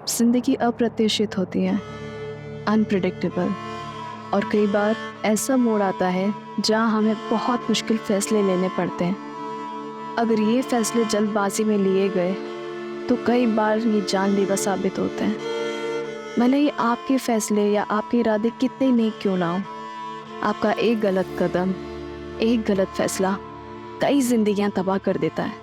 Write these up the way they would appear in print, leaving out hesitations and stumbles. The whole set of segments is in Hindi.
जिंदगी अप्रत्याशित होती है, अनप्रिडिक्टेबल, और कई बार ऐसा मोड़ आता है जहां हमें बहुत मुश्किल फैसले लेने पड़ते हैं। अगर ये फैसले जल्दबाजी में लिए गए तो कई बार ये जानलेवा साबित होते हैं। भले ही आपके फैसले या आपके इरादे कितने नेक क्यों ना हो, आपका एक गलत कदम, एक गलत फैसला कई जिंदगियां तबाह कर देता है।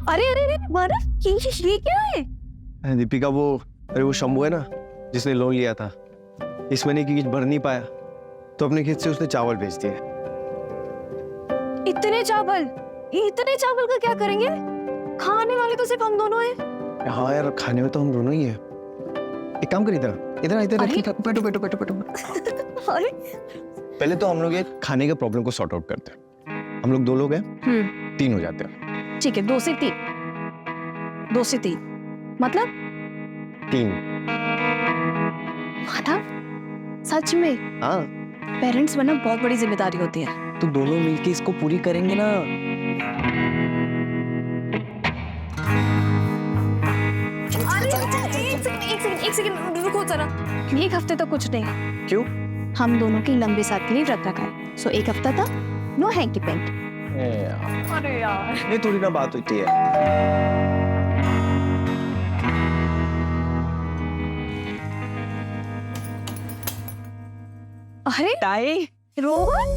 अरे अरे अरे मानव, ये क्या है? दीपिका वो शंभू है ना जिसने लोन लिया था, इस महीने की किस्त भर नहीं पाया तो अपने खेत से उसने चावल बेच दिए। इतने चावल का क्या करेंगे? खाने वाले तो सिर्फ हम दोनों हैं। हाँ यार, खाने में तो हम दोनों ही है। एक काम करिए, इधर बैठो। अरे पहले तो हम लोग ये खाने के प्रॉब्लम को सॉर्ट आउट करते हैं। हम लोग 2 लोग हैं, 3 हो जाते हैं। ठीक है, 2 से 3 मतलब 3। माधव, सच में हाँ, पेरेंट्स बनना बहुत बड़ी जिम्मेदारी होती है। तो दोनों मिलके इसको पूरी करेंगे ना। एक सेकंड रुको जरा। एक हफ्ते तक कुछ नहीं। क्यों? हम दोनों की लंबे साथ के लिए व्रत रखा है, सो एक हफ्ता तक नो हैंकी पेंट। अरे यार, ये थोड़ी ना बात होती है। अरे ताई, रोहन,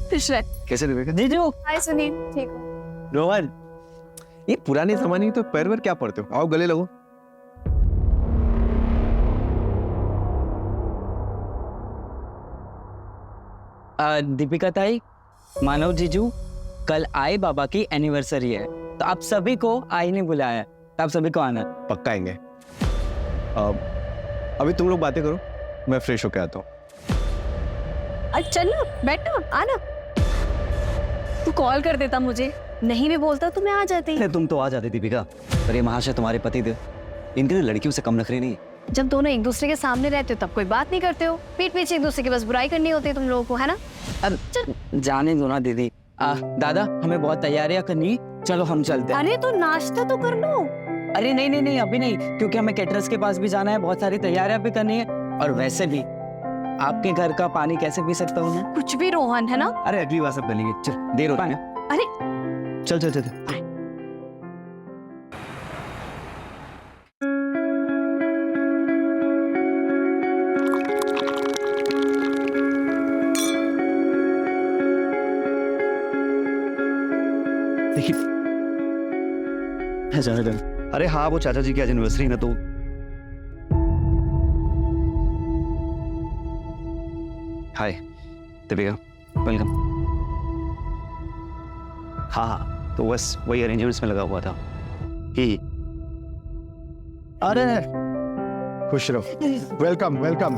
कैसे दीपिका? जीजू, हाय सुनील, ठीक हो? रोहन, ये पुराने जमाने की तो पैर वैर क्या पड़ते हो? आओ गले लगो। दीपिका ताई, मानव जीजू, कल आई बाबा की एनिवर्सरी है, तो आप सभी को आई ने बुलाया है, तो आप सभी को आना। पक्का आएंगे। अभी तुम लोग बातें करो, मैं फ्रेश होके आता हूँ। चलो बैठो, आना। तू कॉल कर देता मुझे, नहीं भी बोलता तो मैं आ जाती। अरे तुम तो आ जाती दीपिका, पर ये महाशय तुम्हारे पति थे, इनके लड़कियों से कम नखरे नहीं। जब दोनों एक दूसरे के सामने रहते हो तब कोई बात नहीं करते हो, पीठ पीछे एक दूसरे की बस बुराई करनी होती है तुम लोगों को, है ना? अब जाने दो ना दीदी। दादा, हमें बहुत तैयारियां करनी, चलो हम चलते हैं। अरे तो नाश्ता तो कर लो। अरे नहीं अभी नहीं, क्योंकि हमें कैटरर्स के पास भी जाना है, बहुत सारी तैयारियां भी करनी है, और वैसे भी आपके घर का पानी कैसे पी सकता हूँ मैं? कुछ भी रोहन, है ना? अरे अगली बार सब कर लेंगे, चल देर हो रही है। अरे चल चल चल। देखिए, अरे हाँ, वो चाचा जी की आज एनिवर्सरी ना, तो हाय दीपिका, वेलकम। हाँ, तो बस वही अरेंजमेंट्स में लगा हुआ था ही। अरे खुश रहो, वेलकम वेलकम।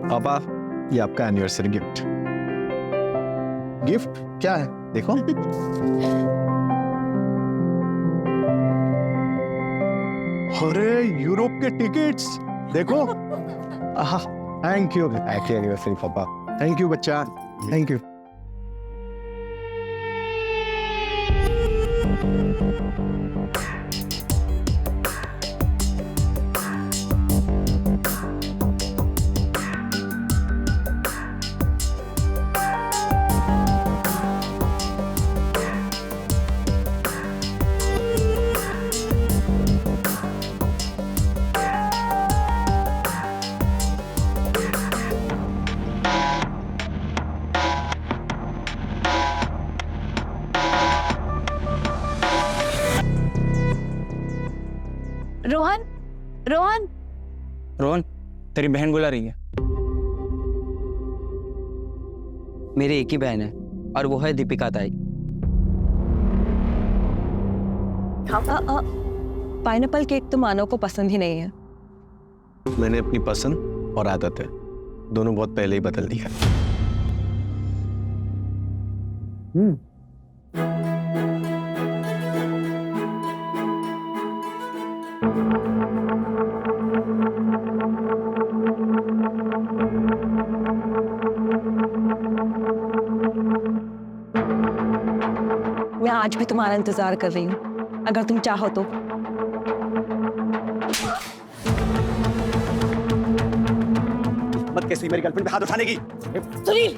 पापा, ये आपका एनिवर्सरी गिफ्ट। गिफ्ट क्या है देखो। अरे यूरोप के टिकट्स देखो। थैंक यू, हैप्पी एनिवर्सरी पापा। थैंक यू बच्चा, थैंक यू। रोहन, रोहन, रोहन, तेरी बहन बुला रही है। मेरी एक ही बहन है और वो है दीपिका ताई। पाइनएप्पल केक तो मानव को पसंद ही नहीं है। मैंने अपनी पसंद और आदत है दोनों बहुत पहले ही बदल दिया। मैं आज भी तुम्हारा इंतजार कर रही हूँ, अगर तुम चाहो तो। मत कैसी मेरी गर्लफ्रेंड पे हाथ उठाने की। सुनील,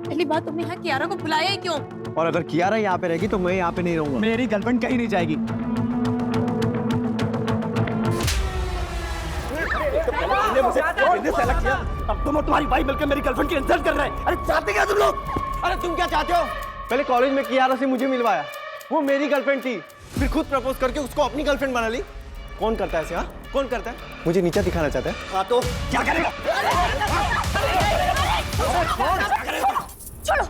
पहली बात तुमने यहाँ कियारा को बुलाया ही क्यों? और अगर कियारा यहाँ पे रहेगी तो मैं यहाँ पे नहीं रहूंगा। मेरी गर्लफ्रेंड कहीं नहीं जाएगी। अब तुम और तुम्हारी भाई मिलकर मेरी गर्लफ्रेंड की इंसल्ट कर रहे हैं। अरे चाहते क्या तुम लोग? अरे तुम क्या चाहते हो? पहले कॉलेज में कियारा से मुझे मिलवाया, वो मेरी गर्लफ्रेंड थी, फिर खुद प्रपोज करके उसको अपनी गर्लफ्रेंड बना ली। कौन करता है ऐसे? हाँ, कौन करता है? मुझे नीचा दिखाना चाहता है? हाँ तो क्या करेगा? छोड़ो।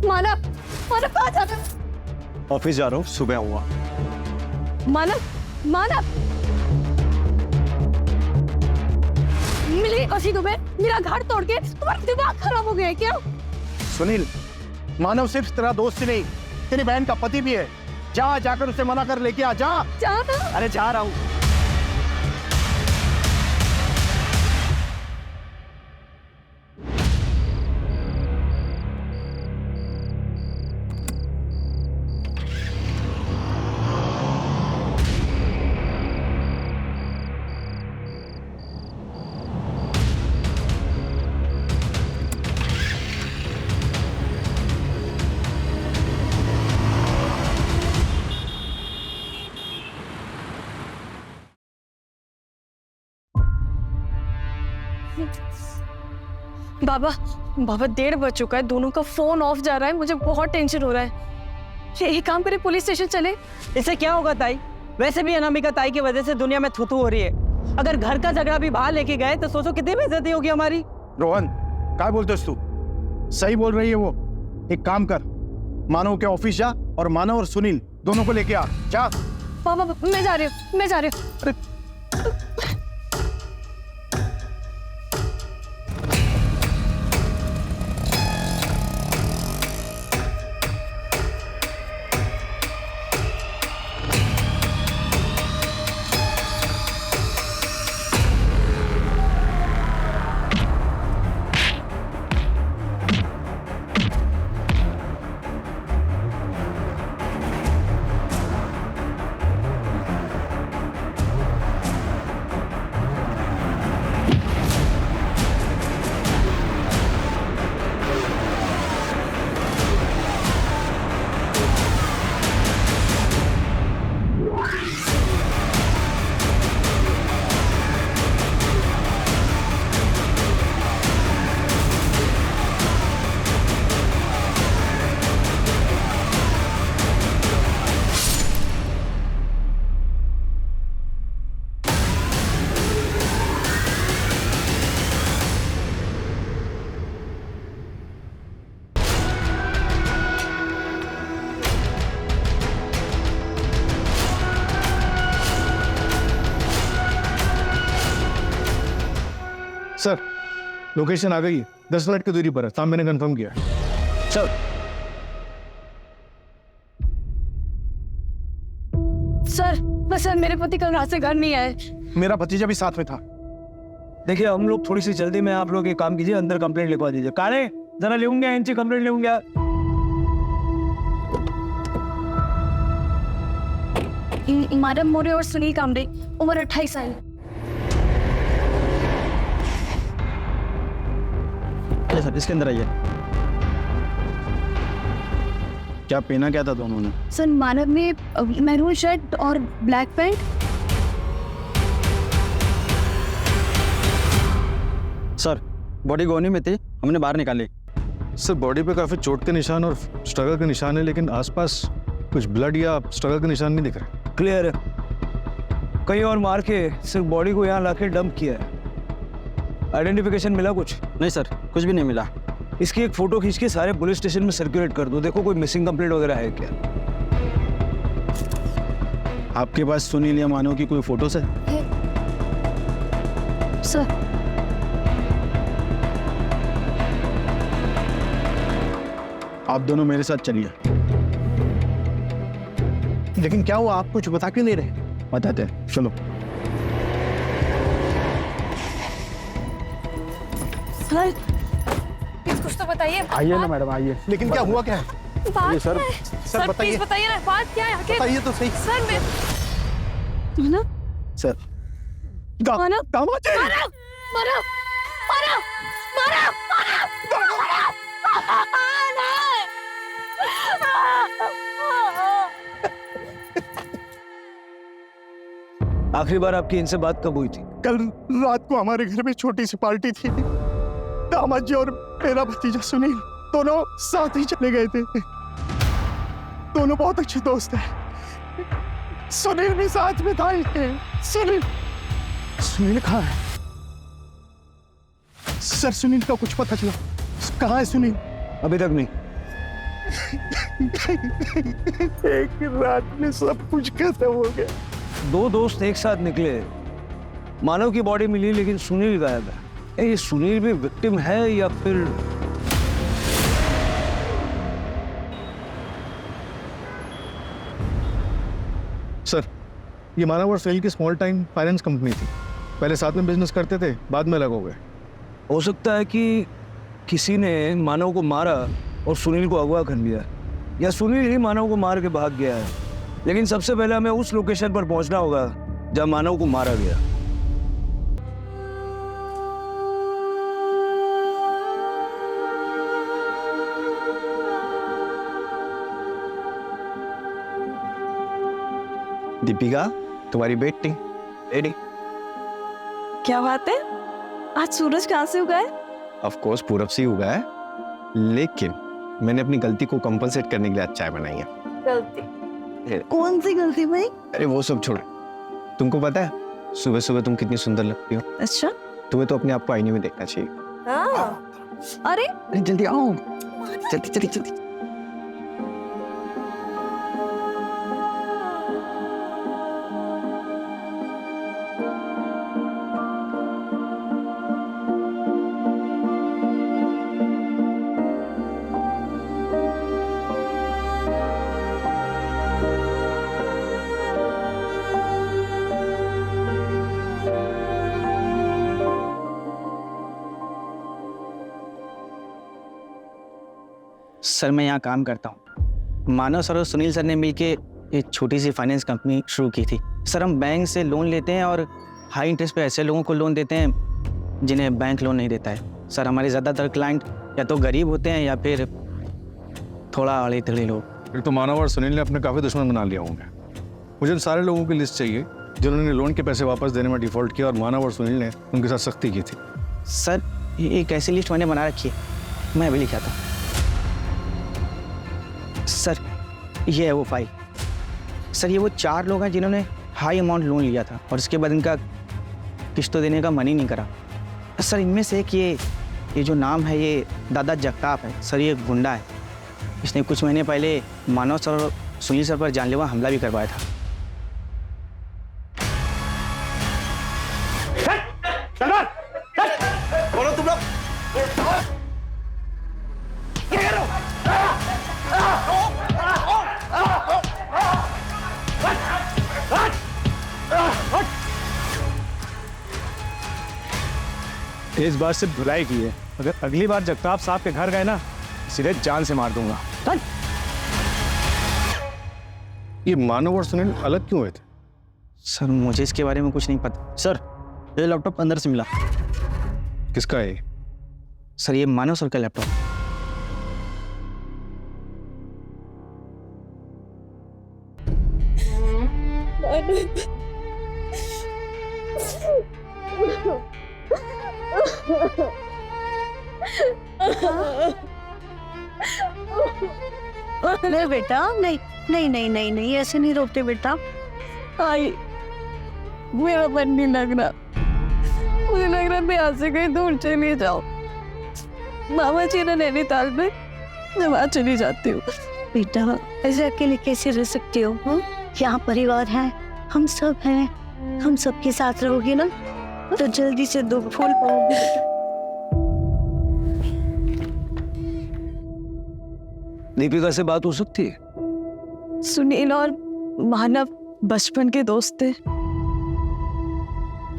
मानव, मानव कहाँ जा रहे हो? ऑफिस जा रहा हूँ, सुबह आऊंगा। मानव, मानव, मिली कसी तुम्हें? मेरा घर तोड़ के तुम्हारा दिमाग खराब हो गया है क्या? सुनील, मानव सिर्फ तेरा दोस्त ही नहीं, तेरी बहन का पति भी है। जाकर उसे मना कर लेके आ जा। जाना? अरे जा रहा हूँ। बाबा, बाबा 1:30 बज चुका है, दोनों का फोन ऑफ जा रहा है, मुझे बहुत टेंशन हो रहा है। एक काम करे, पुलिस स्टेशन चले। इससे क्या होगा ताई? वैसे भी अनामिका ताई की वजह से दुनिया में थू-थू हो रही है। अगर घर का झगड़ा भी बाहर लेके गए तो सोचो कितनी बेइज्जती होगी हमारी। रोहन, क्या बोलते तू? सही बोल रही है वो। एक काम कर, मानव के ऑफिस जा और मानव और सुनील दोनों को लेके आ। जा। बाबा, मैं जा रही हूँ, मैं जा रही हूँ। सर, लोकेशन आ गई है, 10 मिनट की दूरी पर है। साहब, मैंने कंफर्म किया। सर, सर मेरे पति कल रात से घर नहीं आए। मेरा भतीजा भी साथ में था। देखिए हम लोग थोड़ी सी जल्दी में, आप लोग एक काम कीजिए, अंदर कंप्लेंट लिखवा दीजिए। काले जरा लेंगे इनकी कंप्लेंट लेंगे। माधव मोरे और सुनील कामरे, उम्र 28 साल। सर इसके अंदर आइए। क्या पहना क्या था दोनों ने? सर मानव ने मैरून शर्ट और ब्लैक पैंट। सर बॉडी गोनी में थी, हमने बाहर निकाली। सर बॉडी पे काफ़ी चोट के निशान और स्ट्रगल के निशान है, लेकिन आसपास कुछ ब्लड या स्ट्रगल के निशान नहीं दिख रहे। क्लियर है, कहीं और मार के सिर्फ बॉडी को यहाँ लाके डंप किया है। आइडेंटिफिकेशन मिला कुछ? नहीं सर, कुछ भी नहीं मिला। इसकी एक फोटो खींच के सारे पुलिस स्टेशन में सर्कुलेट कर दो, देखो कोई मिसिंग कंप्लेंट वगैरह है क्या। आपके पास सुनील या मानव की कोई फोटोज है? सर आप दोनों मेरे साथ चलिए। लेकिन क्या हुआ, आप कुछ बता क्यों नहीं रहे? बताते हैं, चलो। सर कुछ तो बताइए। आइए ना मैडम, आइए। लेकिन क्या हुआ क्या है? बात ये सर क्या है? सर बताइए, प्लीज बताइए ना, बात क्या है आखिर? बताइए तो सही। सर मैं मानव सर मानव दामाद जी! मानव मानव मानव मानव आखिरी बार आपकी इनसे बात कब हुई थी? कल रात को हमारे घर में छोटी सी पार्टी थी। दामाद जी और मेरा भतीजा सुनील दोनों साथ ही चले गए थे। दोनों बहुत अच्छे दोस्त हैं। सुनील भी साथ में था। सुनील कहाँ है? सर सुनील का कुछ पता चला? कहाँ है सुनील? अभी तक नहीं। एक रात में सब कुछ खत्म हो गया। दो दोस्त एक साथ निकले, मानव की बॉडी मिली लेकिन सुनील गायब है। ये सुनील भी विक्टिम है या फिर? सर ये मानव और सुनील की स्मॉल टाइम फाइनेंस कंपनी थी। पहले साथ में बिजनेस करते थे, बाद में अलग हो गए। हो सकता है कि किसी ने मानव को मारा और सुनील को अगवा कर लिया, या सुनील ही मानव को मार के भाग गया है। लेकिन सबसे पहले हमें उस लोकेशन पर पहुंचना होगा जहां मानव को मारा गया। दीपिका, तुम्हारी बेटी रेडी? क्या बात है, आज सूरज कहाँ से उगा है? ऑफ कोर्स पूरब से ही उगा है, लेकिन मैंने अपनी गलती को कंपनसेट करने के लिए आज चाय बनाई है। गलती? कौन सी गलती भाई? अरे वो सब छोड़, तुमको पता है सुबह सुबह तुम कितनी सुंदर लगती हो। अच्छा तुम्हें तो अपने आप को आईने में देखना चाहिए। अरे अरे जल्दी आओ, जल्दी जल्दी जल्दी। सर मैं यहाँ काम करता हूँ। मानव सर और सुनील सर ने मिलके एक छोटी सी फाइनेंस कंपनी शुरू की थी। सर हम बैंक से लोन लेते हैं और हाई इंटरेस्ट पे ऐसे लोगों को लोन देते हैं जिन्हें बैंक लोन नहीं देता है। सर हमारे ज़्यादातर क्लाइंट या तो गरीब होते हैं या फिर थोड़ा अड़े थड़े लोग। फिर तो मानव और सुनील ने अपने काफ़ी दुश्मन बना लिया होंगे। मुझे उन सारे लोगों की लिस्ट चाहिए जिन्होंने लोन के पैसे वापस देने में डिफॉल्ट किया और मानव और सुनील ने उनके साथ सख्ती की थी। सर ये एक ऐसी लिस्ट मैंने बना रखी है, मैं अभी लिखा था। सर ये है वो फाइल। सर ये वो 4 लोग हैं जिन्होंने हाई अमाउंट लोन लिया था और इसके बाद इनका किस्तों देने का मन ही नहीं करा। सर इनमें से एक ये जो नाम है ये दादा जगताप है। सर ये गुंडा है, इसने कुछ महीने पहले मानव सर और सुनील सर पर जानलेवा हमला भी करवाया था। बोलो तुम लोग। इस बार सिर्फ धुलाई की है, अगर अगली बार जगताप साहब के घर गए ना सीधे जान से मार दूंगा। चल। ये मानव और सुनील अलग क्यों हुए थे? सर मुझे इसके बारे में कुछ नहीं पता। सर ये लैपटॉप अंदर से मिला। किसका है? सर ये मानव सर का लैपटॉप। नहीं बेटा, नहीं नहीं नहीं नहीं नहीं, ऐसे नहीं रोते बेटा। आई मेरा मन नहीं लग रहा, मुझे लग रहा है मैं यहाँ से कहीं दूर चली जाऊँ। मामा जी ने नैनीताल में, मैं वहाँ चली जाती हूँ। बेटा ऐसे अकेले कैसे रह सकते हो? यहाँ परिवार है, हम सब हैं, हम सबके साथ रहोगे ना तो जल्दी से दो फूल पाओगे। दीपिका से बात हो सकती है? सुनील और मानव बचपन के दोस्त थे।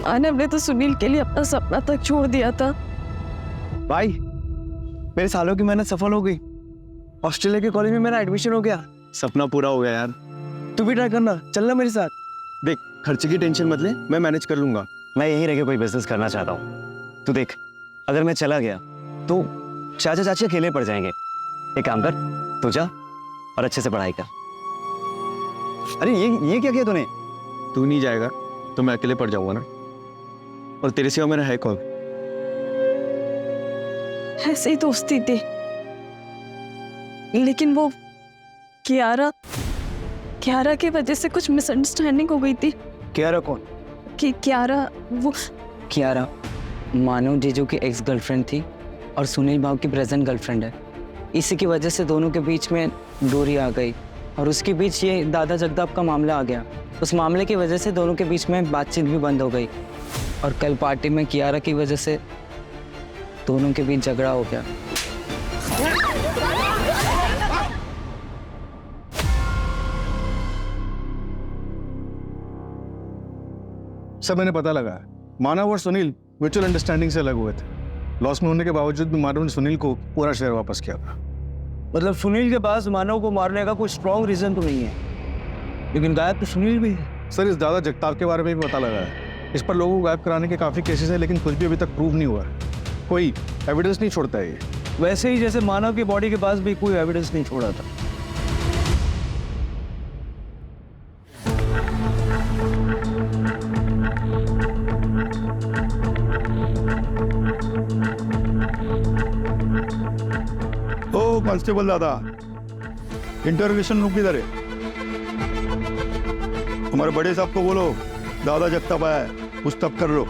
मानव ने तो सुनील के लिए अपना सपना तक छोड़ दिया था। भाई मेरे सालों की मेहनत सफल हो गई, ऑस्ट्रेलिया के कॉलेज में मेरा एडमिशन हो गया। सपना पूरा हो गया यार। तू भी ट्राई करना, चलना मेरे साथ। देख खर्चे की टेंशन मत ले, मैं मैनेज कर लूंगा। मैं यहीं रह के कोई बिजनेस करना चाहता हूँ। तू देख, अगर मैं चला गया तो चाचा चाची अकेले पड़ जाएंगे। एक काम कर, तू जा और अच्छे से पढ़ाई कर। अरे ये क्या किया तूने? तू नहीं जाएगा तो मैं अकेले पड़ जाऊंगा ना, और तेरे सिवा मेरा है कौन? ऐसे ही दोस्ती थी, लेकिन वो कियारा की वजह से कुछ मिसअंडरस्टैंडिंग हो गई थी। कियारा कौन? कि कियारा वो कियारा मानव जीजू की एक्स गर्लफ्रेंड थी और सुनील भाव की प्रेजेंट गर्लफ्रेंड है। इसी की वजह से दोनों के बीच में दूरी आ गई और उसके बीच ये दादा जगताप का मामला आ गया। उस मामले की वजह से दोनों के बीच में बातचीत भी बंद हो गई और कल पार्टी में कियारा की वजह से दोनों के बीच झगड़ा हो गया। सब मैंने पता लगा है, मानव और सुनील म्यूचुअल अंडरस्टैंडिंग से अलग हुए थे। लॉस में होने के बावजूद भी मानव ने सुनील को पूरा शेयर वापस किया था। मतलब सुनील के पास मानव को मारने का कोई स्ट्रॉन्ग रीजन तो नहीं है, लेकिन गायब तो सुनील भी है। सर इस दादा जगताप के बारे में भी पता लगा है। इस पर लोगों को गायब कराने के काफी केसेस हैं, लेकिन कुछ भी अभी तक प्रूव नहीं हुआ है। कोई एविडेंस नहीं छोड़ता है ये। वैसे ही जैसे मानव की बॉडी के पास भी कोई एविडेंस नहीं छोड़ा था। ओ कांस्टेबल दादा, इंटरोगेशन रूम किधर है? हमारे बड़े साहब को बोलो दादा जगताप आया है, पूछताछ कर लो।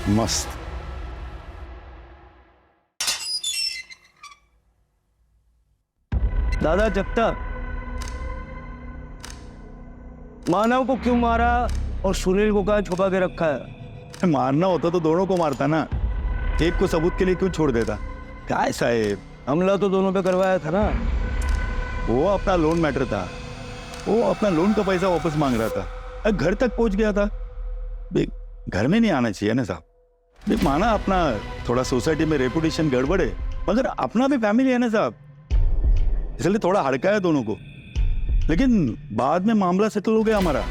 मस्त। दादा जगताप, मानव को क्यों मारा और सुनील को कहाँ छुपा के रखा है? मारना होता तो दोनों को मारता ना, एक को सबूत के लिए क्यों छोड़ देता? क्या साहेब, हमला तो दोनों पे करवाया था ना। वो अपना लोन मैटर था, वो अपना लोन का पैसा वापस मांग रहा था, घर तक पहुंच गया था। घर में नहीं आना चाहिए ना साहब। माना अपना थोड़ा सोसाइटी में रेपुटेशन गड़बड़ है, मगर अपना भी फैमिली है ना साहब, इसलिए थोड़ा हड़का है दोनों को। लेकिन बाद में मामला सेटल हो गया हमारा।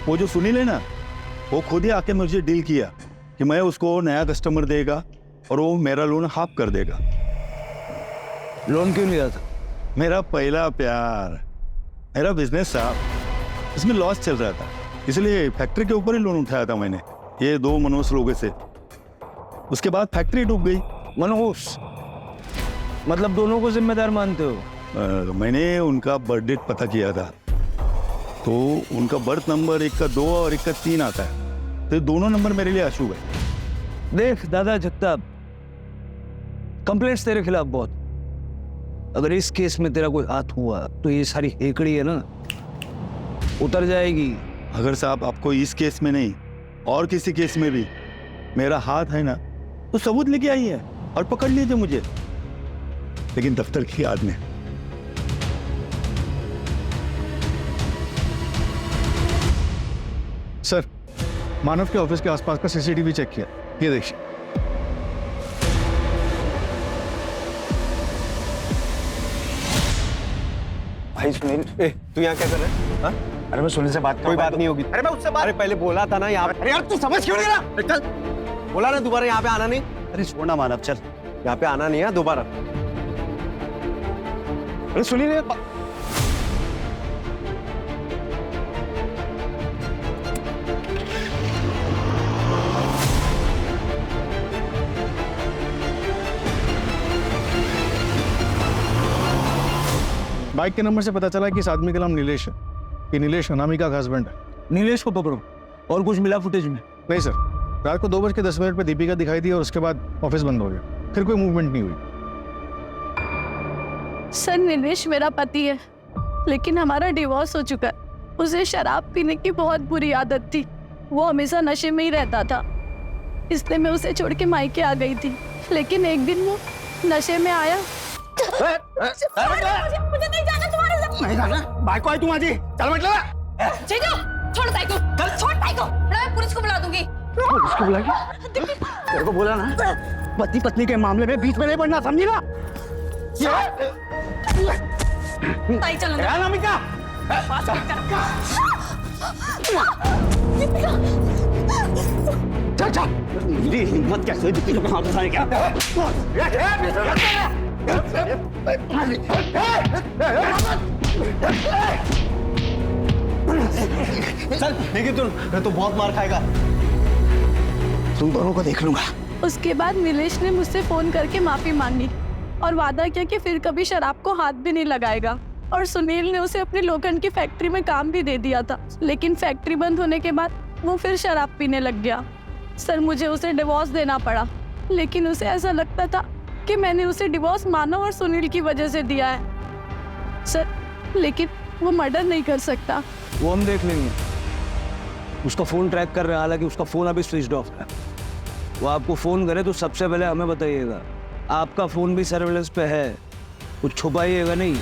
वो जो सुनील है ना, वो खुद ही आके मुझे डील किया कि मैं उसको नया कस्टमर देगा और वो मेरा लोन हाफ कर देगा। लोन क्यों लिया था? मेरा पहला प्यार, मेरा बिजनेस था, इसमें लॉस चल रहा था, इसलिए फैक्ट्री के ऊपर ही लोन उठाया था मैंने, ये 2 मनोज लोगों से। उसके बाद फैक्ट्री डूब गई। मनोज मतलब दोनों को जिम्मेदार मानते हो? मैंने उनका बर्थ डेट पता किया था, तो उनका बर्थ नंबर एक का 2 और एक का 3 आता है, तो दोनों नंबर मेरे लिए अशुभ है। देख दादा जगताप, कंप्लेंट्स तेरे खिलाफ बहुत। अगर इस केस में तेरा कोई हाथ हुआ तो ये सारी हेकड़ी है ना उतर जाएगी। अगर साहब आपको इस केस में नहीं और किसी केस में भी मेरा हाथ है ना, तो सबूत लेके आइए और पकड़ लीजिए मुझे, लेकिन दफ्तर की याद में। सर, मानव के ऑफिस के आसपास का सीसीटीवी चेक किया, ये देखिए। भाई सुनील, तू यहाँ क्या कर रहा है? हाँ? अरे मैं सुनील से बात, कोई बात नहीं होगी। अरे मैं उससे बात, अरे पहले बोला था ना यहाँ पे। अरे यार तू समझ क्यों नहीं रहा? चल, बोला ना दोबारा यहाँ पे आना नहीं। अरे छोड़ना मानव, चल यहाँ पे आना नहीं है दोबारा। अरे सुनील, बाइक के नंबर से पता चला कि इस आदमी का नाम नीलेश है। ये नीलेश अनामिका का हस्बैंड है। नीलेश को पकड़ो। और कुछ मिला फुटेज में? नहीं सर, रात को 2:10 पे दीपिका दिखाई दी और उसके बाद ऑफिस बंद हो गया, फिर कोई मूवमेंट नहीं हुई। सर नीलेश मेरा पति है, लेकिन हमारा डिवोर्स हो चुका है। उसे शराब पीने की बहुत बुरी आदत थी, वो हमेशा नशे में ही रहता था, इसलिए मैं उसे छोड़ के मायके आ गई थी। लेकिन एक दिन वो नशे में आया। मुझे नहीं जाना तुम्हारे साथ। नहीं जाना? बाइक को आई तुम आज ही। चल मत लगा। जीजू, छोड़ ताई को, छोड़ ताई को, मैं पुलिस को बुला दूंगी। पुलिस को बुलाएगी? तेरे को बोला ना, पति पत्नी के मामले में बीच में नहीं पड़ना, समझी ना? ताई चलो ना। अनामिका, चल चल। मेरी हिम्मत कैसे हुई दीपिका को वापस आने क्या? चल, लेकिन मैं तो बहुत मार खाएगा। तुम दोनों को देख लूंगा। उसके बाद नीलेश ने मुझसे फोन करके माफी मांगी और वादा किया कि फिर कभी शराब को हाथ भी नहीं लगाएगा। और सुनील ने उसे अपनी लोखंड की फैक्ट्री में काम भी दे दिया था, लेकिन फैक्ट्री बंद होने के बाद वो फिर शराब पीने लग गया। सर मुझे उसे डिवोर्स देना पड़ा, लेकिन उसे ऐसा लगता था कि मैंने उसे डिवोर्स मानव और सुनील की वजह से दिया है। सर लेकिन वो मर्डर नहीं कर सकता। वो हम देख लेंगे। उसका फोन ट्रैक कर रहे हैं, हालांकि उसका फोन अभी स्विच ऑफ है। वो आपको फोन करे तो सबसे पहले हमें बताइएगा। आपका फोन भी सर्वेलेंस पे है, कुछ छुपाइएगा नहीं।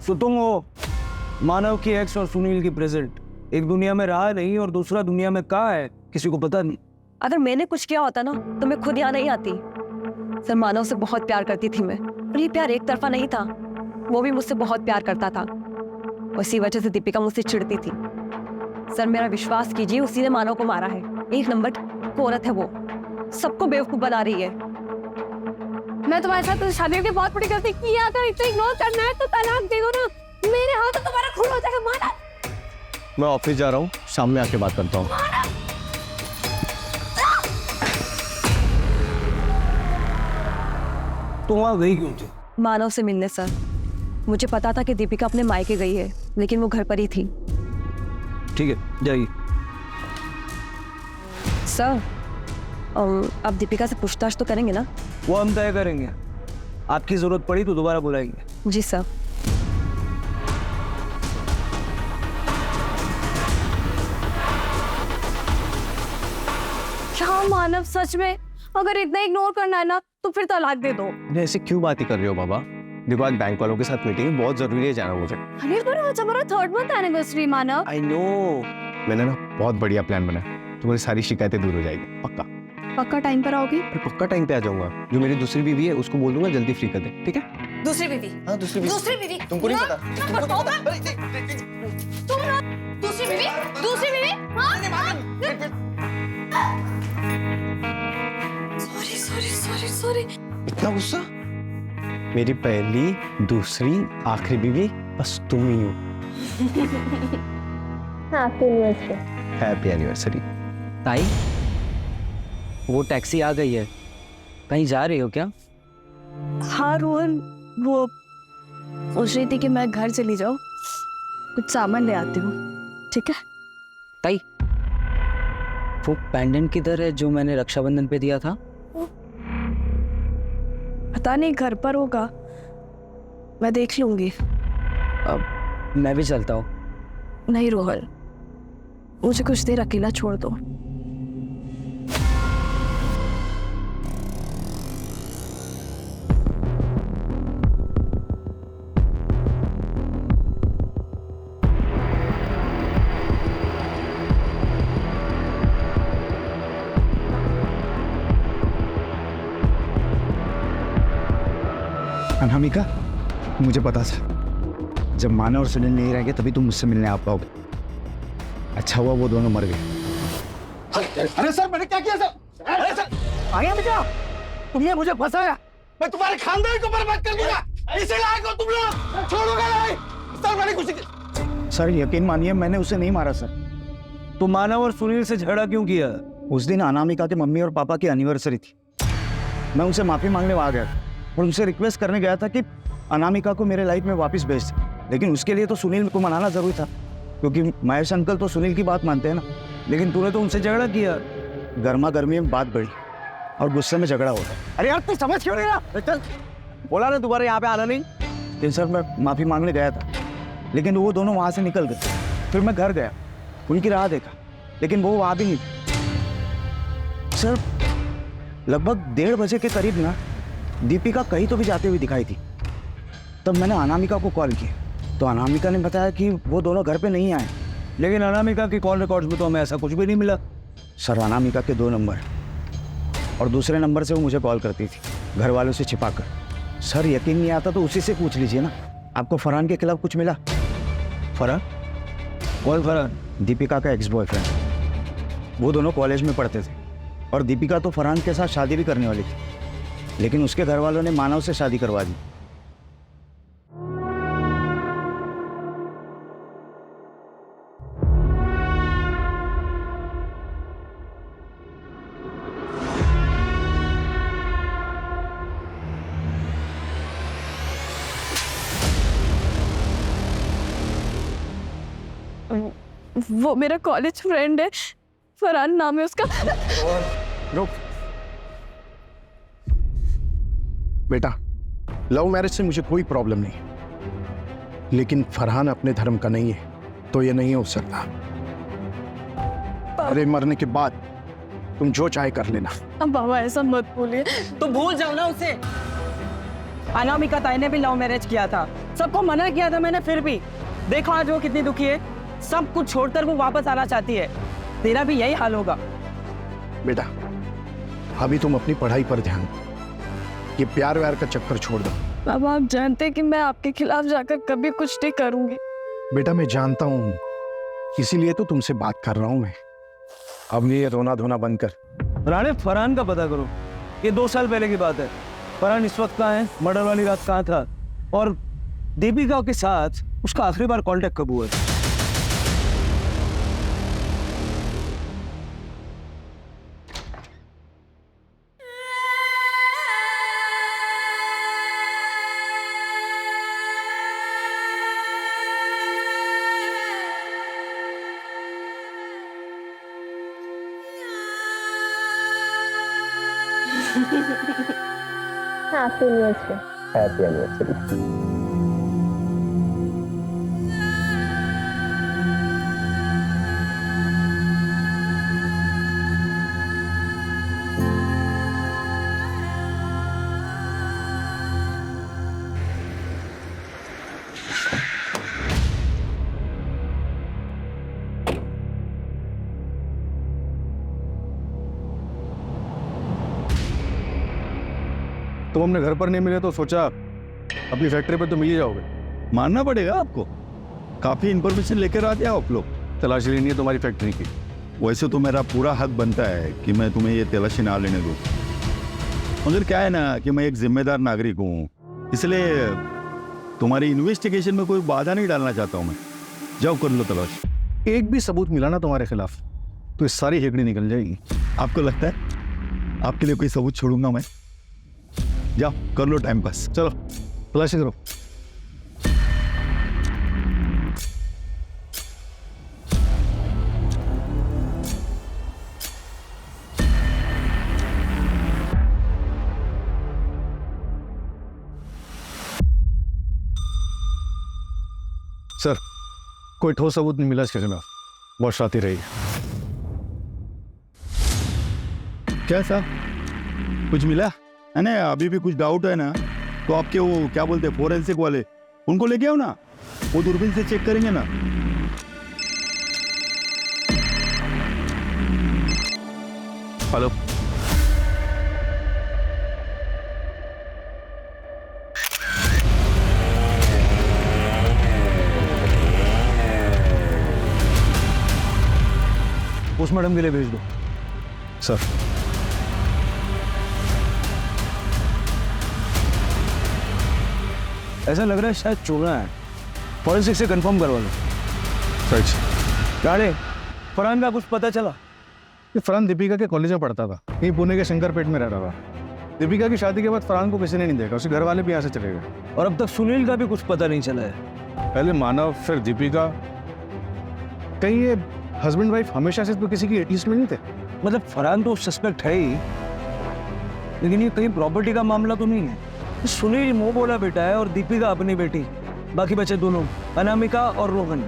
तो तुम हो मानव की एक्स और सुनील की प्रेजेंट। एक दुनिया में रहा नहीं और दूसरा दुनिया में कहाँ है, किसी को पता नहीं। अगर मैंने कुछ किया होता ना तो मैं खुद यहाँ नहीं आती। सर मानव से बहुत प्यार करती थी मैं, और ये प्यार एक तरफा नहीं था, वो भी मुझसे बहुत प्यार करता था। उसी वजह से दीपिका मुझसे चिढ़ती थी। सर मेरा विश्वास कीजिए, उसी ने मानव को मारा है। एक नंबर की औरत है वो, सबको बेवकूफ बना रही है। मैं तुम्हारे साथ तो शादी की बहुत बड़ी गलती की। अगर इतना इग्नोर करना है तो तलाक दे दो ना, मेरे हाथ तो तुम्हारा खून हो जाएगा। माना, मैं ऑफिस जा रहा हूँ, शाम में आके बात करता हूँ। तो वहां गई क्यों थी? मानव से मिलने सर। मुझे पता था कि दीपिका अपने मायके गई है, लेकिन वो घर पर ही थी। ठीक है, जाइए। सर अब दीपिका से पूछताछ तो करेंगे ना? वो हम तय करेंगे, आपकी जरूरत पड़ी तो दोबारा बुलाएंगे। जी सर। क्या मानव सच में अगर इतना इग्नोर करना है ना तो फिर तलाक दे दो। ऐसे क्यों बात ही कर रहे हो बाबा? देखो आज बैंक वालों के साथ मीटिंग है, बहुत जरूरी है जाना मुझे। अरे पर आज हमारा 3rd month anniversary Manav. I know. मैंने ना बहुत बढ़िया प्लान बनाया, तुम्हारी सारी शिकायतें दूर हो जाएगी। पक्का पक्का टाइम पर आओगी? पक्का टाइम पे आ जाऊंगा। जो मेरी दूसरी बीवी है उसको बोल दूंगा जल्दी फ्री कर दे, ठीक है? दूसरी बीवी। हाँ दूसरी बीवी। दूसरी बीवी। तुमको नहीं ना, पता? ना, तुमको बताओ नहीं ना। पता? तुम ना, दूसरी बीवी, दूसरी बीवी। Sorry sorry sorry sorry. इतना गुस्सा? मेरी पहली, दूसरी, आखिरी बीवी बस तुम ही हो। Happy anniversary. ताई, वो टैक्सी आ गई है, कहीं जा रही हो क्या? हाँ रोहन, वो सोच रही थी कि मैं घर चली जाऊँ, कुछ सामान ले आती हूँ, ठीक है? ताई, वो पेंडेंट किधर है जो मैंने रक्षाबंधन पे दिया था? पता नहीं, घर पर होगा, मैं देख लूंगी। मैं भी चलता हूँ। नहीं रोहन, मुझे कुछ देर अकेला छोड़ दो। अनामिका, मुझे पता था जब मानव और सुनील नहीं रहेंगे तभी तुम मुझसे मिलने आ पाओगे। अच्छा हुआ वो दोनों मर गए। अरे सर, मैंने क्या किया सर? अरे सर, आगे बेटा, तुमने मुझे फंसाया, मैं तुम्हारे खानदान को बर्बाद कर दूंगा। इसे लायक हो तुम लोग, छोड़ूंगा नहीं। सर मैंने कुछ। सर यकीन मानिए, मैंने उसे नहीं मारा सर। तो मानव और सुनील से झगड़ा क्यों किया? उस दिन अनामिका के मम्मी और पापा की एनिवर्सरी थी। मैं उनसे माफी मांगने आ गया और उनसे रिक्वेस्ट करने गया था कि अनामिका को मेरे लाइफ में वापस भेज दे, लेकिन उसके लिए तो सुनील को मनाना जरूरी था, क्योंकि महेश अंकल तो सुनील की बात मानते हैं ना। लेकिन तूने तो उनसे झगड़ा किया। गर्मा गर्मी में बात बढ़ी और गुस्से में झगड़ा होता। अरे यार, तू समझ क्यों नहीं रहा? चल, बोला ना दोबारा यहाँ पे आना नहीं। लेकिन सर मैं माफी मांगने गया था, लेकिन वो दोनों वहां से निकल गए। फिर मैं घर गया, उनकी राह देखा, लेकिन वो वहां भी नहीं थे। सर लगभग 1:30 बजे के करीब ना दीपिका कहीं तो भी जाते हुए दिखाई थी। तब मैंने अनामिका को कॉल किया तो अनामिका ने बताया कि वो दोनों घर पे नहीं आए। लेकिन अनामिका की कॉल रिकॉर्ड्स में तो हमें ऐसा कुछ भी नहीं मिला। सर अनामिका के 2 नंबर और दूसरे नंबर से वो मुझे कॉल करती थी, घर वालों से छिपाकर। सर यकीन नहीं आता तो उसी से पूछ लीजिए ना, आपको फरहान के खिलाफ कुछ मिला? फरहान? कौन फरहान? दीपिका का एक्स बॉयफ्रेंड। वो दोनों कॉलेज में पढ़ते थे और दीपिका तो फरहान के साथ शादी भी करने वाली थी, लेकिन उसके घर वालों ने मानव से शादी करवा दी। वो मेरा कॉलेज फ्रेंड है, फरहान नाम है उसका। रुक बेटा, लव मैरिज से मुझे कोई प्रॉब्लम नहीं है, लेकिन फरहान अपने धर्म का नहीं है तो ये नहीं हो सकता। अरे मरने के बाद तुम जो चाहे कर लेना। अब बाबा ऐसा मत बोलिए। तो भूल जाओ ना उसे। अनामिका ताई ने भी लव मैरिज किया था, सबको मना किया था मैंने, फिर भी देखो आज वो कितनी दुखी है। सब कुछ छोड़कर वो वापस आना चाहती है। तेरा भी यही हाल होगा। बेटा अभी तुम अपनी पढ़ाई पर ध्यान दो, ये प्यार व्यार का चक्कर छोड़ दो। बाबा आप जानते हैं कि मैं आपके खिलाफ जाकर कभी कुछ नहीं करूंगी। बेटा मैं जानता हूँ, इसीलिए तो तुमसे बात कर रहा हूँ मैं। अब ये रोना धोना बंद कर। राणे, फरहान का पता करो। ये 2 साल पहले की बात है। फरहान इस वक्त कहाँ है? मर्डर वाली रात कहाँ था? और दीपिका के साथ उसका आखिरी बार कांटेक्ट कब हुआ? Happy anniversary. तुम हमने घर पर नहीं मिले तो सोचा अपनी फैक्ट्री पे तो मिल ही जाओगे। मानना पड़ेगा आपको, काफी इंफॉर्मेशन लेकर आते हैं आप लोग। तलाशी लेनी है तुम्हारी फैक्ट्री की। वैसे तो मेरा पूरा हक बनता है कि मैं तुम्हें ये तलाशी ना लेने दूं, मगर क्या है ना कि मैं एक जिम्मेदार नागरिक हूँ, इसलिए तुम्हारी इन्वेस्टिगेशन में कोई बाधा नहीं डालना चाहता हूँ मैं। जाओ कर लो तलाशी। एक भी सबूत मिला ना तुम्हारे खिलाफ तो ये सारी हेकड़ी निकल जाएगी। आपको लगता है आपके लिए कोई सबूत छोड़ूंगा मैं? जाओ कर लो टाइम पास। चलो तलाशी करो। सर, कोई ठोस सबूत नहीं मिला इसके खिलाफ। बहुत शातिर रही। क्या साहब, कुछ मिला है ना? अभी भी कुछ डाउट है ना तो आपके वो क्या बोलते हैं फोरेंसिक वाले, उनको लेके आओ ना, वो दूरबीन से चेक करेंगे ना। हेलो, पोस्टमार्टम के लिए भेज दो। सर ऐसा लग रहा है शायद चोरा है, फॉरेंसिक से कंफर्म करवा लो। सच? क्या रे, फरहान का कुछ पता चला? ये फरहान दीपिका के कॉलेज में पढ़ता था, कहीं पुणे के शंकरपेट में रह रहा था। दीपिका की शादी के बाद फरहान को किसी ने नहीं देखा, उसके घर वाले भी यहाँ से चले गए। और अब तक सुनील का भी कुछ पता नहीं चला है। पहले मानव, फिर दीपिका। कहीं ये हस्बैंड वाइफ हमेशा से तो किसी की लिस्ट में नहीं थे? मतलब फरहान तो सस्पेक्ट है ही, लेकिन ये कहीं प्रॉपर्टी का मामला तो नहीं है। सुनील मुंह बोला बेटा है और दीपिका अपनी बेटी, बाकी बचे दोनों अनामिका और रोहन।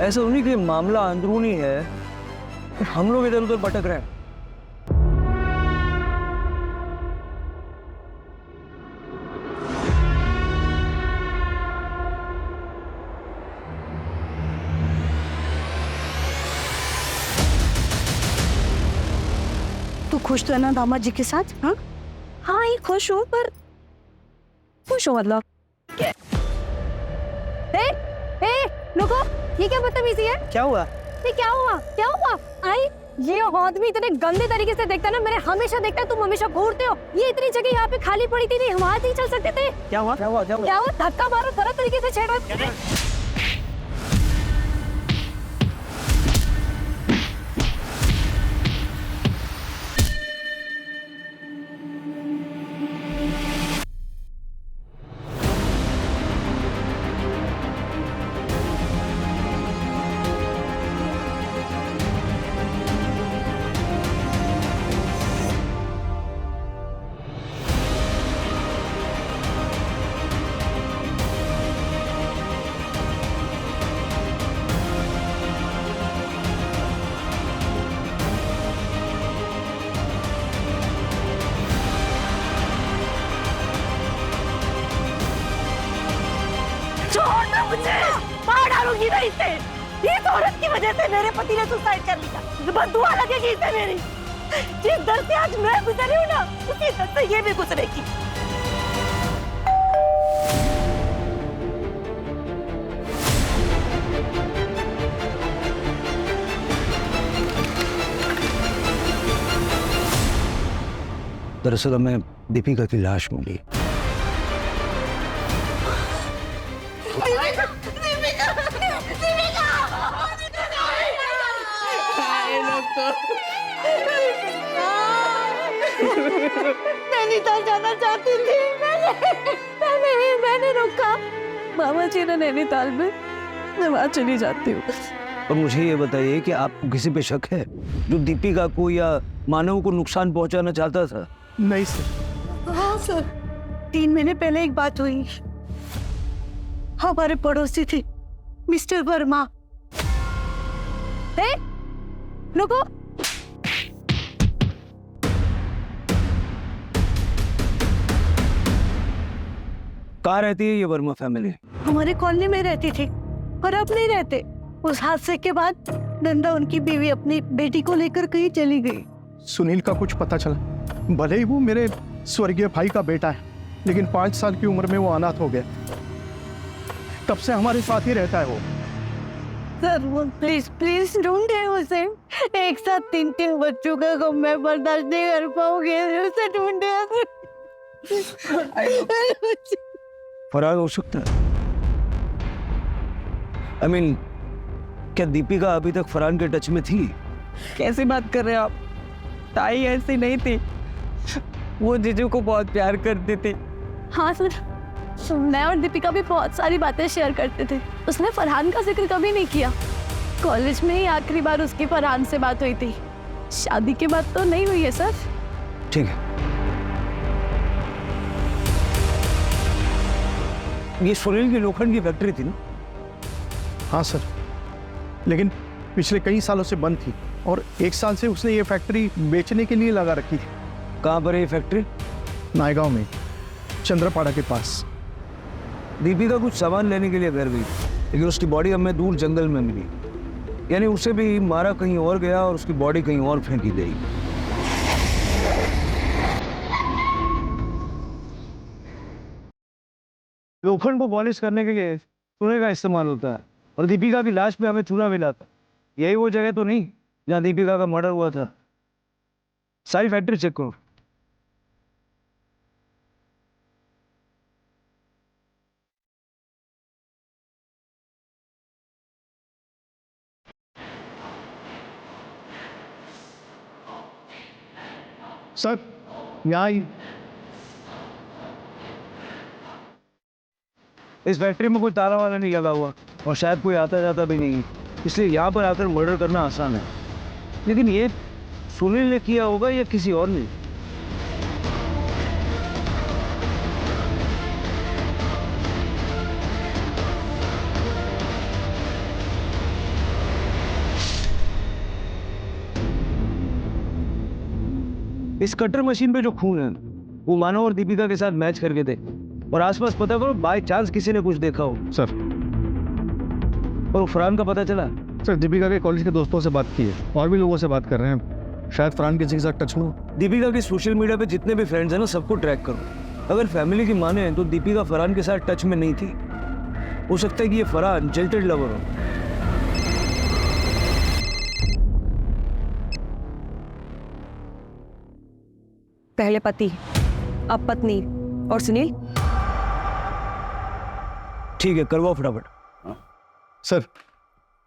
ऐसा उन्हीं के मामला अंदरूनी है, हम लोग इधर उधर भटक रहे हैं। तू खुश तो है ना दामाद जी के साथ? हाँ हाँ, ये खुश हूँ, पर खुश हो मतलब रुको, ये क्या बदतमीजी है? क्या हुआ? ये क्या हुआ? क्या हुआ? आई ये आदमी इतने गंदे तरीके से देखता है ना, मैंने हमेशा देखता है, तुम हमेशा घूरते हो। ये इतनी जगह यहाँ पे खाली पड़ी थी, नहीं हम वहाँ नहीं चल सकते थे? क्या हुआ? क्या हुआ? क्या हुआ? क्या हुआ? धक्का मारो, तरह तरीके से छेड़ा। छोड़ना मुझे, मार डालूंगी मैं इसे। इस औरत की वजह से मेरे पति ने सुसाइड कर लिया, बददुआ लगेगी इसे मेरी। जिस दर से आज मैं गुजरी हूँ ना, उसी दर से ये भी गुजरेगी। दरअसल हमें दीपिका की लाश मिली। नैनीताल जाना चाहती थी मैंने रोका। मामा जी ने नैनीताल में, मैं वहाँ चली जाती हूँ। और मुझे ये बताइए कि आपको किसी पे शक है जो दीपिका को या मानव को नुकसान पहुंचाना चाहता था? नहीं सर। हाँ सर, 3 महीने पहले एक बात हुई। हमारे पड़ोसी थे मिस्टर वर्मा। रुको, कहाँ रहती है ये वर्मा फैमिली? हमारे कॉलोनी में रहती थी, पर अब नहीं रहते। उस हादसे के बाद नंदा उनकी बीवी अपनी बेटी को लेकर कहीं चली गई। सुनील का कुछ पता चला? भले ही वो मेरे स्वर्गीय भाई का बेटा है, लेकिन 5 साल की उम्र में वो अनाथ हो गया। तब से हमारे साथ ही रहता है वो। सर वो प्लीज प्लीज ढूंढे उसे। एक साथ 3 बच्चों का गम मैं बर्दाश्त नहीं कर पाऊंगी, उसे ढूंढे। फरार हो सकता है। I mean, क्या दीपिका अभी तक फरहान के टच में थी? कैसी बात कर रहे हैं आप? ताई ऐसी नहीं थी, वो जीजू को बहुत प्यार करती थी। हाँ सर, मैं और दीपिका भी बहुत सारी बातें शेयर करते थे। उसने फरहान का जिक्र कभी नहीं किया। कॉलेज में ही आखिरी बार उसकी फरहान से बात हुई थी। शादी के बाद तो नहीं हुई है सर। ठीक है, ये सुनील की लोखंड की फैक्ट्री थी ना? हाँ सर, लेकिन पिछले कई सालों से बंद थी और 1 साल से उसने ये फैक्ट्री बेचने के लिए लगा रखी थी। कहाँ पर है ये फैक्ट्री? नायगांव में, चंद्रपाड़ा के पास। दीपिका कुछ सामान लेने के लिए घर गई, लेकिन उसकी बॉडी हमें दूर जंगल में मिली। यानी उसे भी मारा कहीं और गया और उसकी बॉडी कहीं और फेंकी गई। लोखंड को पॉलिश करने के लिए चूने का इस्तेमाल होता है और दीपिका की लाश पे हमें चूना मिला था। यही वो जगह तो नहीं जहाँ दीपिका का मर्डर हुआ था? सारी फैक्ट्री चेक करो। सर यहाँ ही इस फैक्ट्री में कोई ताला वाला नहीं लगा हुआ और शायद कोई आता जाता भी नहीं है, इसलिए यहाँ पर आकर मर्डर करना आसान है। लेकिन ये सुनील ने किया होगा या किसी और ने? इस कटर मशीन पे जो खून है वो मानव और दीपिका के साथ मैच करके थे और आसपास पता करो बाय चांस किसी ने कुछ देखा हो। सर, और फरहान का पता चला? सर दीपिका के कॉलेज के दोस्तों से बात की है और भी लोगों से बात कर रहे हैं, शायद फरहान किसी के साथ टच में हो। दीपिका के सोशल मीडिया पे जितने भी फ्रेंड्स हैं ना, सबको ट्रैक करो। अगर फैमिली की माने तो दीपिका फरहान के साथ टच में नहीं थी। हो सकता है कि ये फरहान जिल्टेड लवर हो। पहले पति, अब पत्नी और सुनील। ठीक है, करवाओ फटाफट। सर,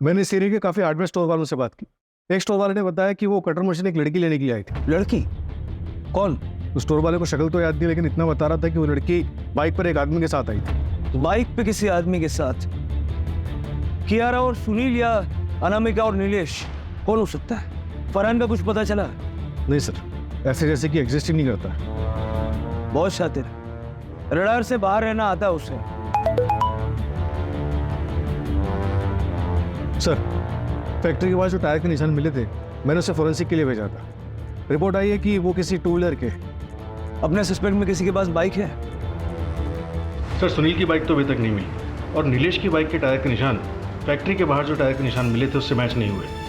मैंने इस एरिया के काफी हार्डवेयर स्टोर वालों से बात की। एक स्टोर वाले ने बताया कि वो कटर मशीन एक लड़की लेने के लिए आई थी। लड़की? कौन? उस स्टोर वाले को शक्ल तो याद नहीं, लेकिन इतना बता रहा था कि वो लड़की बाइक पर एक आदमी के साथ आई थी। बाइक पे किसी आदमी के साथ? कियारा और सुनील या अनामिका और नीलेश? कौन हो सकता है? फरहान का कुछ पता चला? नहीं सर, ऐसे जैसे कि एग्जिस्ट ही नहीं करता। बहुत शातिर, रडार से बाहर रहना आता है उसे। सर, फैक्ट्री के पास जो टायर के निशान मिले थे, मैंने उसे फोरेंसिक के लिए भेजा था। रिपोर्ट आई है कि वो किसी टू व्हीलर के। अपने सस्पेक्ट में किसी के पास बाइक है? सर, सुनील की बाइक तो अभी तक नहीं मिली और नीलेश की बाइक के टायर के निशान फैक्ट्री के बाहर जो टायर के निशान मिले थे उससे मैच नहीं हुए।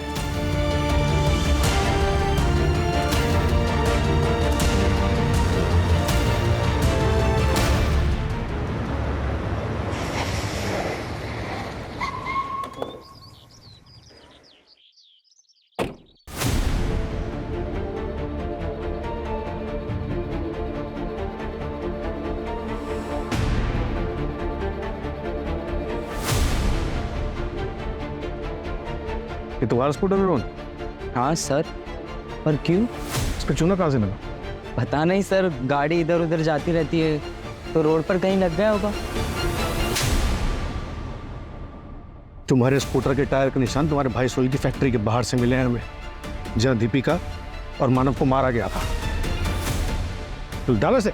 ये तुम्हारा स्कूटर है रोहन? हाँ सर, पर क्यों? इस पे चूना कहाँ से मिला? पता नहीं सर, गाड़ी इधर उधर जाती रहती है तो रोड पर कहीं लग गया होगा। तुम्हारे स्कूटर के टायर के निशान तुम्हारे भाई सोहेल की फैक्ट्री के बाहर से मिले हैं हमें, जहाँ दीपिका और मानव को मारा गया था। तो डालो से।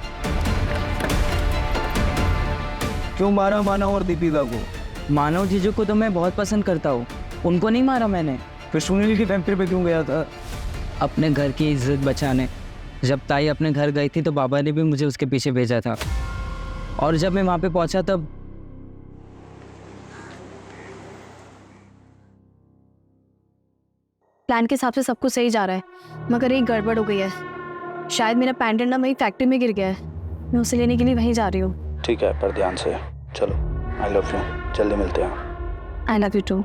क्यों मारा मानव और दीपिका को? मानव जीजू को तो मैं बहुत पसंद करता हूँ, उनको नहीं मारा मैंने। फिर सुनील की फैक्ट्री पे क्यों गया था? अपने घर की इज्जत बचाने। जब ताई अपने घर गई थी तो बाबा ने भी मुझे उसके पीछे भेजा था, और जब मैं वहाँ पे पहुँचा तब प्लान के हिसाब से सब कुछ सही जा रहा है, मगर एक गड़बड़ हो गई है। शायद मेरा पेंडेंट ना वही फैक्ट्री में गिर गया है। मैं उसे लेने के लिए वहीं जा रही हूँ। ठीक है, पर ध्यान से चलो। आई लव यू, जल्दी मिलते हैं। I love you too.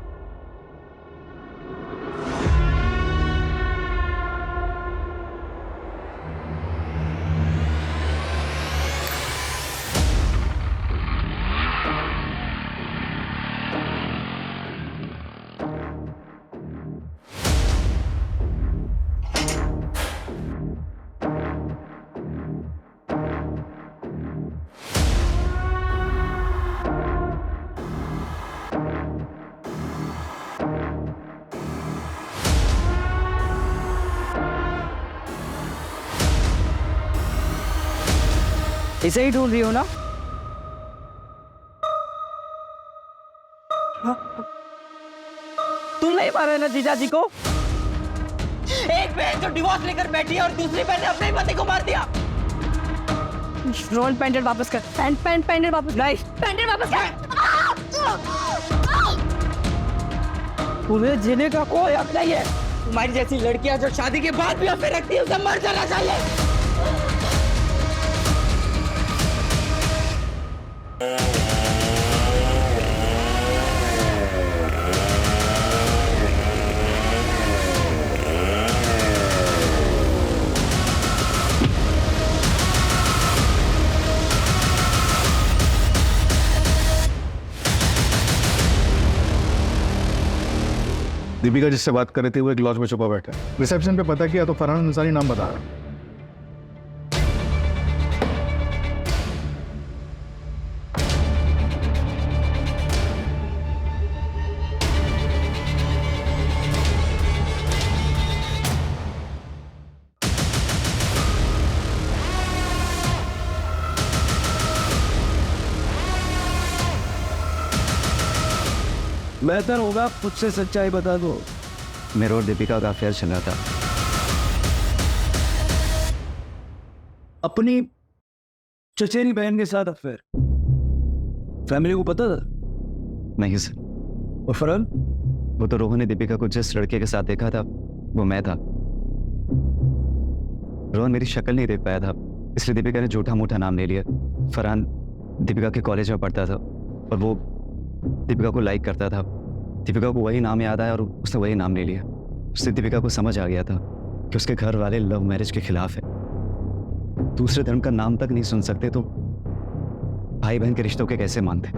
इसे ही ढूंढ रही हो ना? तुम नहीं मारा है ना जीजा जी को? एक बहन जो डिवोर्स लेकर बैठी है और दूसरी बहन ने अपने ही पति को मार दिया। रोल पैंटेड वापस कर। पैंटेड वापस। नहीं, पैंटेड वापस कर। तुम्हें जीने का कोई हक नहीं है। तुम्हारी जैसी लड़कियां जो शादी के बाद भी अफेयर रखती है उसे मर जाना चाहिए। दीपिका जिससे बात कर रहे थे वो एक लॉज में छुपा बैठा है। रिसेप्शन पे पता किया तो फरहान अंसारी नाम बता रहा है। बेहतर होगा खुद से सच्चाई बता दो। मेरे और दीपिका का अफेयर चल रहा था। अपनी चचेरी बहन के साथ अफेयर? फैमिली को पता था? नहीं सर। और फरहान? वो तो रोहन ने दीपिका को जिस लड़के के साथ देखा था वो मैं था। रोहन मेरी शक्ल नहीं देख पाया था, इसलिए दीपिका ने झूठा मूठा नाम ले लिया। फरहान दीपिका के कॉलेज में पढ़ता था और वो दीपिका को लाइक करता था। दीपिका को वही नाम याद आया और उसने वही नाम ले लिया। उससे दीपिका को समझ आ गया था कि उसके घर वाले लव मैरिज के खिलाफ है, दूसरे धर्म का नाम तक नहीं सुन सकते तो भाई बहन के रिश्तों के कैसे मानते।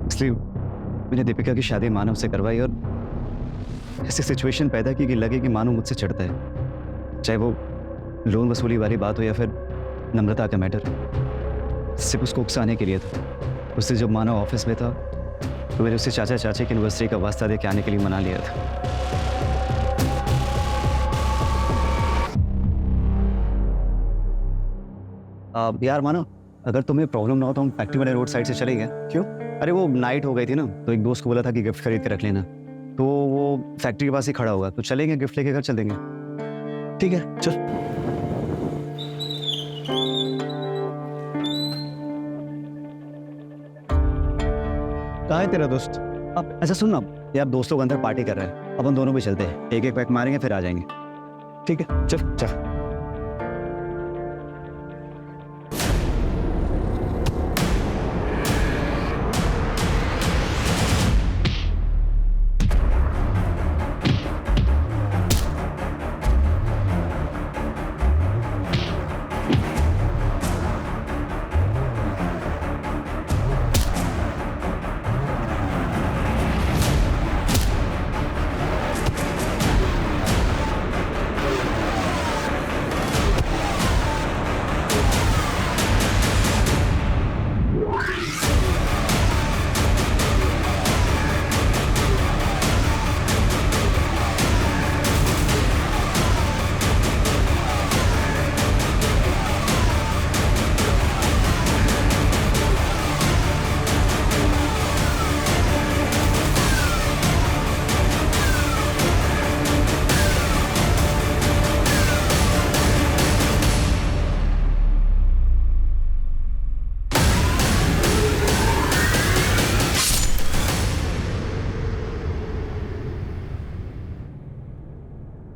इसलिए मैंने दीपिका की शादी मानव से करवाई और ऐसी सिचुएशन पैदा की कि लगे कि मानव मुझसे चिढ़ता है, चाहे वो लोन वसूली वाली बात हो या फिर नम्रता का मैटर। सिर्फ उसको उकसाने के लिए था। उससे जब मानव ऑफिस में था तो मैंने उससे चाचा चाची की एनिवर्सरी का वास्ता दे के आने के लिए मना लिया था। यार मानो, अगर तुम्हें प्रॉब्लम ना हो तो हम फैक्ट्री वाले रोड साइड से चले गए। क्यों? अरे वो नाइट हो गई थी ना, तो एक दोस्त को बोला था कि गिफ्ट खरीद के रख लेना, तो वो फैक्ट्री के पास ही खड़ा होगा, तो चलेंगे गिफ्ट लेके घर चल देंगे। ठीक है चल। कहाँ है तेरा दोस्त? अब अच्छा सुन ना यार, दोस्त लोग अंदर पार्टी कर रहे हैं, अपन दोनों भी चलते हैं, एक एक पैक मारेंगे फिर आ जाएंगे। ठीक है चल चल।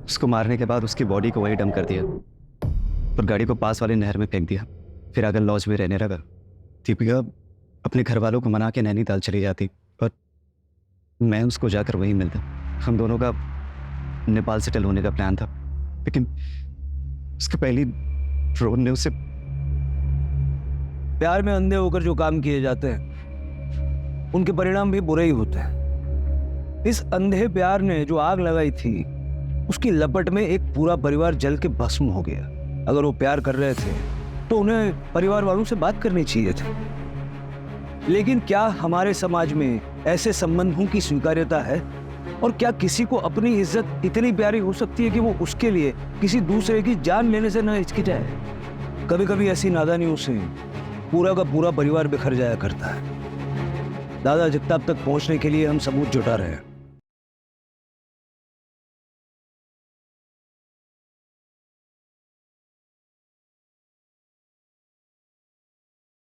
उसको मारने के बाद उसकी बॉडी को वही डंप कर दिया और गाड़ी को पास वाली नहर में फेंक दिया। फिर अगर लॉज में रहने लगा, दीपिका अपने घर वालों को मना के नैनीताल चली जाती और मैं उसको जाकर वहीं मिलता। हम दोनों का नेपाल सेटल होने का प्लान था, लेकिन उसके पहली ड्रोन ने उसे प्यार में अंधे होकर जो काम किए जाते हैं उनके परिणाम भी बुरे ही होते हैं। इस अंधे प्यार ने जो आग लगाई थी उसकी लपट में एक पूरा परिवार जल के भस्म हो गया। अगर वो प्यार कर रहे थे तो उन्हें परिवार वालों से बात करनी चाहिए थी। लेकिन क्या हमारे समाज में ऐसे संबंधों की स्वीकार्यता है? और क्या किसी को अपनी इज्जत इतनी प्यारी हो सकती है कि वो उसके लिए किसी दूसरे की जान लेने से न हिचकिचाए? कभी कभी ऐसी नादानियों से पूरा का पूरा परिवार बिखर जाया करता है। दादा जगताप तक पहुंचने के लिए हम सबूत जुटा रहे हैं।